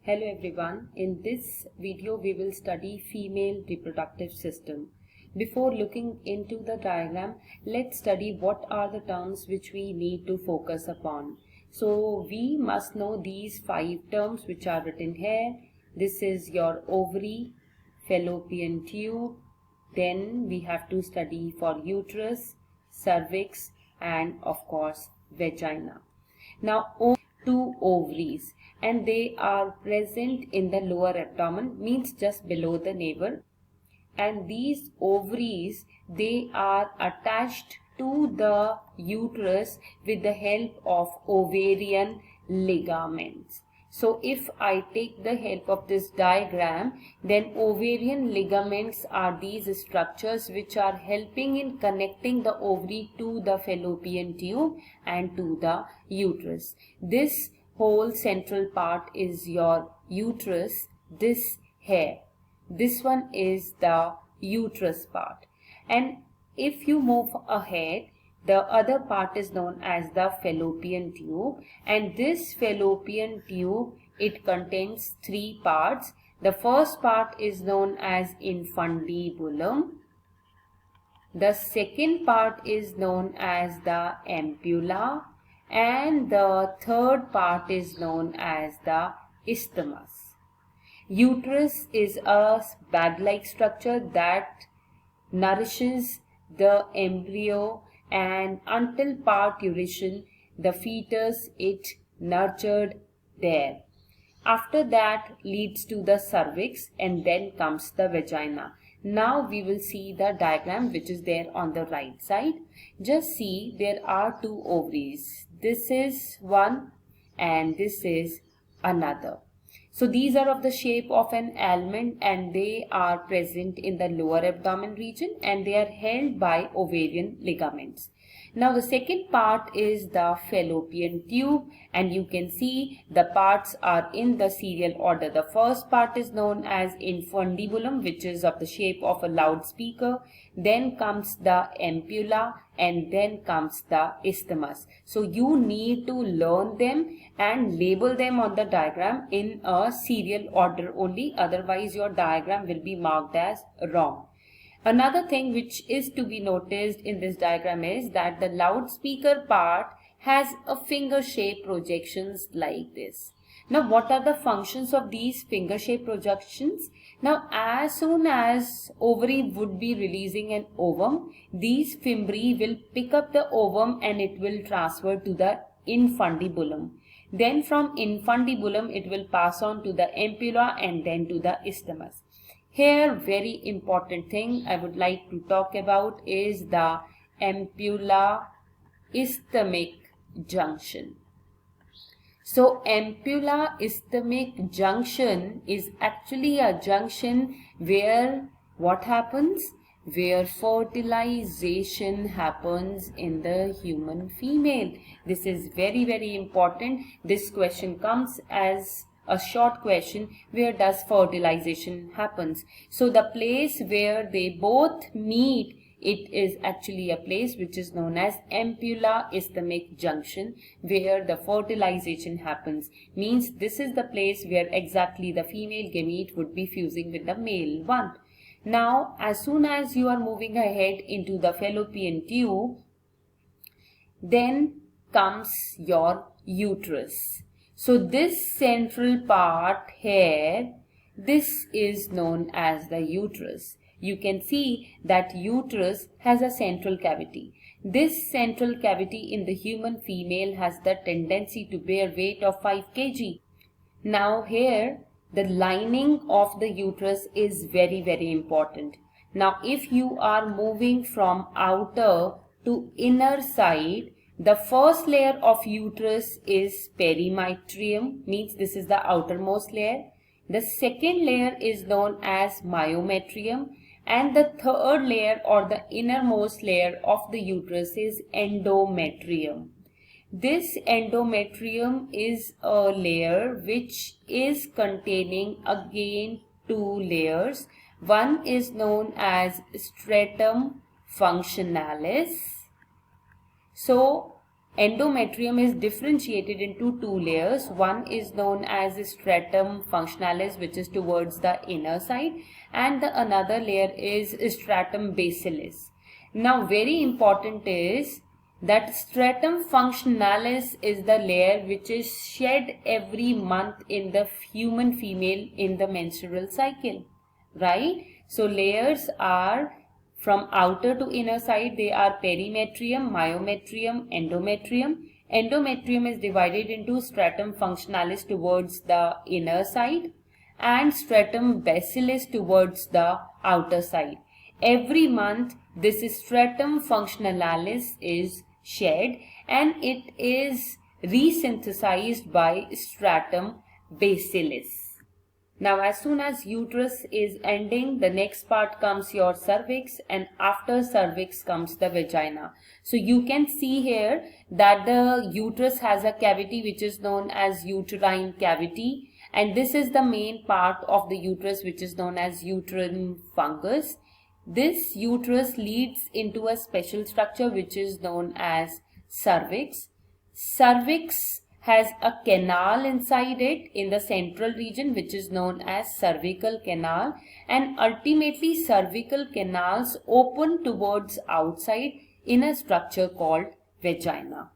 Hello everyone, in this video we will study female reproductive system. Before looking into the diagram, let's study what are the terms which we need to focus upon. So we must know these 5 terms which are written here. This is your ovary, fallopian tube, then we have to study for uterus, cervix and of course vagina. Now two ovaries and they are present in the lower abdomen, means just below the navel, and these ovaries, they are attached to the uterus with the help of ovarian ligaments. So if I take the help of this diagram, then ovarian ligaments are these structures which are helping in connecting the ovary to the fallopian tube and to the uterus. This whole central part is your uterus, this hair. This one is the uterus part. And if you move ahead, the other part is known as the fallopian tube, and this fallopian tube, it contains 3 parts. The first part is known as infundibulum. The second part is known as the ampulla, and the third part is known as the isthmus. Uterus is a bag-like structure that nourishes the embryo, and until parturition the fetus it nurtured there. After that leads to the cervix and then comes the vagina. Now we will see the diagram which is there on the right side. Just see, there are 2 ovaries. This is one and this is another. So these are of the shape of an almond and they are present in the lower abdomen region and they are held by ovarian ligaments. Now the second part is the fallopian tube, and you can see the parts are in the serial order. The first part is known as infundibulum, which is of the shape of a loudspeaker. Then comes the ampulla and then comes the isthmus. So you need to learn them and label them on the diagram in a serial order only, otherwise your diagram will be marked as wrong. Another thing which is to be noticed in this diagram is that the loudspeaker part has a finger-shaped projections like this. Now what are the functions of these finger-shaped projections? Now as soon as ovary would be releasing an ovum, these fimbriae will pick up the ovum and it will transfer to the infundibulum. Then from infundibulum it will pass on to the ampulla and then to the isthmus. Here very important thing I would like to talk about is the ampulla isthmic junction. So ampulla isthmic junction is actually a junction where what happens? Where fertilization happens in the human female. This is very important. This question comes as a short question, where does fertilization happens? So the place where they both meet, it is actually a place which is known as ampulla isthmic junction, where the fertilization happens. Means this is the place where exactly the female gamete would be fusing with the male one. Now as soon as you are moving ahead into the fallopian tube, then comes your uterus. So this central part here, this is known as the uterus. You can see that uterus has a central cavity. This central cavity in the human female has the tendency to bear weight of 5 kg. Now here the lining of the uterus is very important. Now if you are moving from outer to inner side, the first layer of uterus is perimetrium, means this is the outermost layer. The second layer is known as myometrium, and the third layer or the innermost layer of the uterus is endometrium. This endometrium is a layer which is containing again 2 layers. One is known as stratum functionalis. So Endometrium is differentiated into two layers. One is known as stratum functionalis, which is towards the inner side, and the another layer is stratum basilis. Now, very important is that stratum functionalis is the layer which is shed every month in the human female in the menstrual cycle, right? So layers are from outer to inner side. They are perimetrium, myometrium, endometrium. Endometrium is divided into stratum functionalis towards the inner side and stratum basilis towards the outer side. Every month this stratum functionalis is shed and it is resynthesized by stratum basilis. Now, as soon as uterus is ending, the next part comes your cervix, and after cervix comes the vagina. So you can see here that the uterus has a cavity which is known as uterine cavity, and this is the main part of the uterus which is known as uterine fungus. This uterus leads into a special structure which is known as cervix. Cervix has a canal inside it in the central region which is known as cervical canal, and ultimately cervical canals open towards outside in a structure called vagina.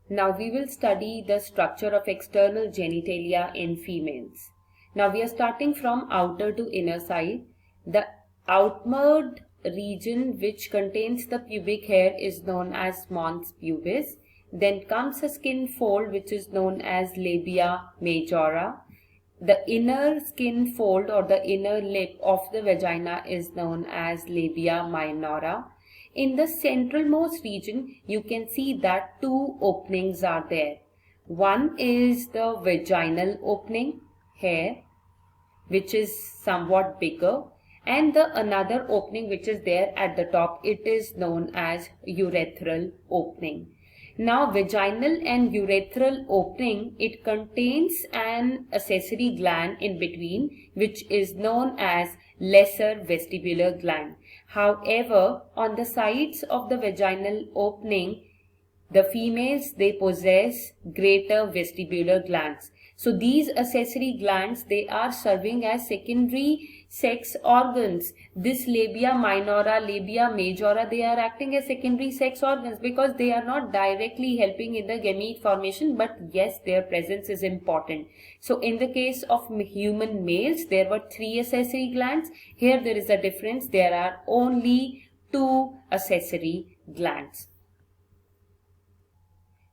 Now we will study the structure of external genitalia in females. Now we are starting from outer to inner side. The outward region which contains the pubic hair is known as mons pubis. Then comes a skin fold which is known as labia majora. The inner skin fold or the inner lip of the vagina is known as labia minora. In the centralmost region, you can see that two openings are there. One is the vaginal opening here, which is somewhat bigger, and the another opening which is there at the top, it is known as urethral opening. Now, vaginal and urethral opening, it contains an accessory gland in between which is known as lesser vestibular gland. However, on the sides of the vaginal opening, the females, they possess greater vestibular glands. So these accessory glands, they are serving as secondary sex organs. This labia minora, labia majora, they are acting as secondary sex organs because they are not directly helping in the gamete formation, but yes, their presence is important. So in the case of human males, there were 3 accessory glands. Here there is a difference. There are only 2 accessory glands.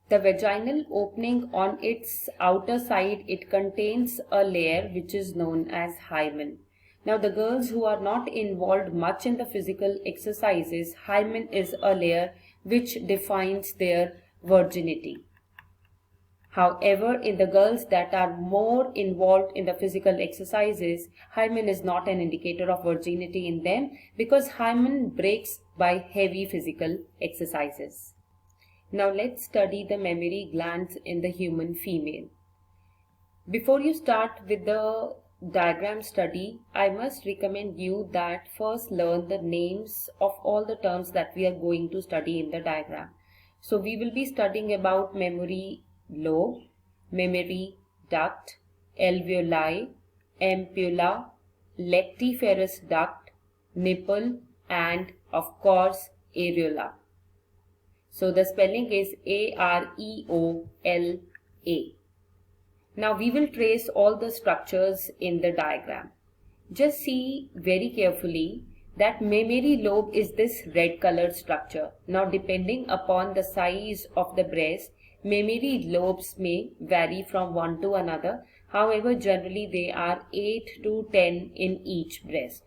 The vaginal opening, on its outer side, it contains a layer which is known as hymen. Now, the girls who are not involved much in the physical exercises, hymen is a layer which defines their virginity. However, in the girls that are more involved in the physical exercises, hymen is not an indicator of virginity in them because hymen breaks by heavy physical exercises. Now let's study the mammary glands in the human female. Before you start with the diagram study, I must recommend you that first learn the names of all the terms that we are going to study in the diagram. So we will be studying about mammary lobe, mammary duct, alveoli, ampulla, lactiferous duct, nipple, and of course areola. So the spelling is A-R-E-O-L-A. Now we will trace all the structures in the diagram. Just see very carefully that mammary lobe is this red colored structure. Now depending upon the size of the breast, mammary lobes may vary from one to another. However, generally they are 8 to 10 in each breast.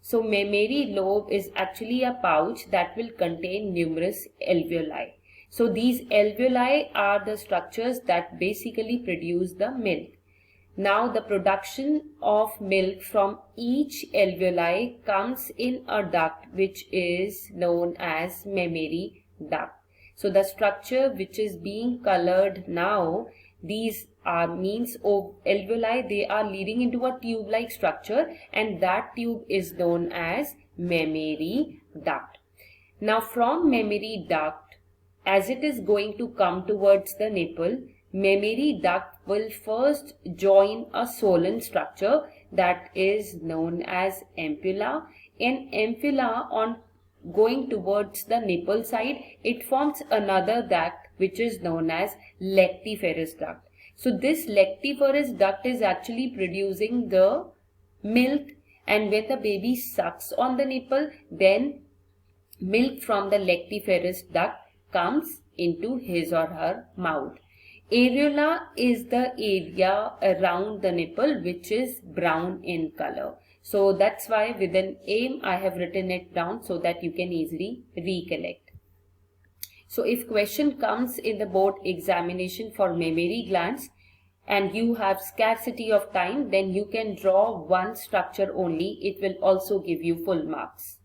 So mammary lobe is actually a pouch that will contain numerous alveoli. So these alveoli are the structures that basically produce the milk. Now the production of milk from each alveoli comes in a duct which is known as mammary duct. So the structure which is being colored now, these are means of alveoli, they are leading into a tube-like structure, and that tube is known as mammary duct. Now from mammary duct, as it is going to come towards the nipple, mammary duct will first join a swollen structure that is known as ampulla. In ampulla, on going towards the nipple side, it forms another duct which is known as lactiferous duct. So this lactiferous duct is actually producing the milk, and when the baby sucks on the nipple, then milk from the lactiferous duct comes into his or her mouth. Areola is the area around the nipple which is brown in color. So that's why with an aim I have written it down so that you can easily recollect. So if question comes in the board examination for mammary glands and you have scarcity of time, then you can draw one structure only. It will also give you full marks.